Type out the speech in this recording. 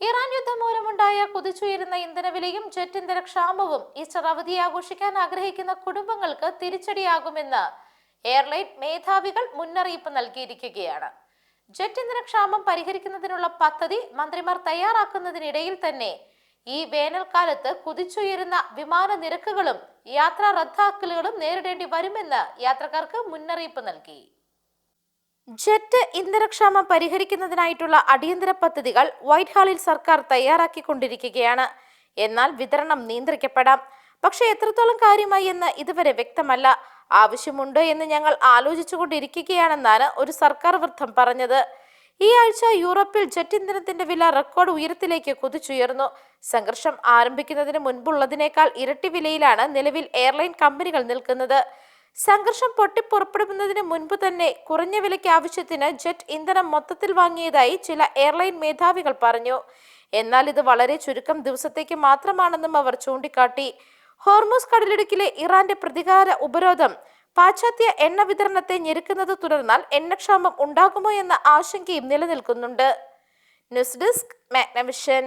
Iran യുദ്ധം മൂലമുണ്ടായ കുതിച്ചുയരുന്ന ഇന്ധനവിലയും jet ഇന്ധന ക്ഷാമവും ഈസ്റ്റർ അവധി ആഘോഷിക്കാൻ ആഗ്രഹിക്കുന്ന കുടുംബങ്ങൾക്ക് തിരിച്ചടിയാകുമെന്ന് എയർലൈൻ മേധാവികൾ മുന്നറിയിപ്പ് നൽകിയിരിക്കുകയാണ്. ജെറ്റ് ഇന്ധന ക്ഷാമം പരിഹരിക്കുന്നതിനുള്ള പദ്ധതി മന്ത്രിമാർ തയ്യാറാക്കുന്നതിനിടയിൽ തന്നെ ഈ വേനൽക്കാലത്ത് കുതിച്ചുയരുന്ന വിമാന നിരക്കുകളും യാത്രാ റദ്ദാക്കലുകളും നേരിടേണ്ടി വരുമെന്ന് യാത്രക്കാർക്ക് മുന്നറിയിപ്പ് നൽകി. ജെറ്റ് ഇന്ധനക്ഷാമം പരിഹരിക്കുന്നതിനായിട്ടുള്ള അടിയന്തര പദ്ധതികൾ വൈറ്റ് ഹാളിൽ സർക്കാർ തയ്യാറാക്കിക്കൊണ്ടിരിക്കുകയാണ്. എന്നാൽ വിതരണം നിയന്ത്രിക്കപ്പെടാം. പക്ഷേ എത്രത്തോളം കാര്യമായി എന്ന് ഇതുവരെ വ്യക്തമല്ല. ആവശ്യമുണ്ടോ എന്ന് ഞങ്ങൾ ആലോചിച്ചുകൊണ്ടിരിക്കുകയാണെന്നാണ് ഒരു സർക്കാർ വൃത്തം പറഞ്ഞത്. ഈ ആഴ്ച യൂറോപ്പിൽ ജെറ്റ് ഇന്ധനത്തിന്റെ വില റെക്കോർഡ് ഉയരത്തിലേക്ക് കുതിച്ചുയർന്നു. സംഘർഷം ആരംഭിക്കുന്നതിന് മുൻപുള്ളതിനേക്കാൾ ഇരട്ടി വിലയിലാണ് നിലവിൽ എയർലൈൻ കമ്പനികൾ നിൽക്കുന്നത്. സംഘർഷം പൊട്ടിപ്പുറപ്പെടുന്നതിന് മുൻപ് തന്നെ കുറഞ്ഞ വിലയ്ക്ക് ആവശ്യത്തിന് ജെറ്റ് ഇന്ധനം മൊത്തത്തിൽ വാങ്ങിയതായി ചില എയർലൈൻ മേധാവികൾ പറഞ്ഞു. എന്നാൽ ഇത് വളരെ ചുരുക്കം ദിവസത്തേക്ക് മാത്രമാണെന്നും അവർ ചൂണ്ടിക്കാട്ടി. ഹോർമൂസ് കടലിടുക്കിലെ ഇറാന്റെ പ്രതികാര ഉപരോധം പാശ്ചാത്യ എണ്ണ വിതരണത്തെ ഞെരുക്കുന്നത് തുടർന്നാൽ എണ്ണക്ഷാമം ഉണ്ടാകുമോ എന്ന ആശങ്കയും നിലനിൽക്കുന്നുണ്ട്. News desk Magnavision.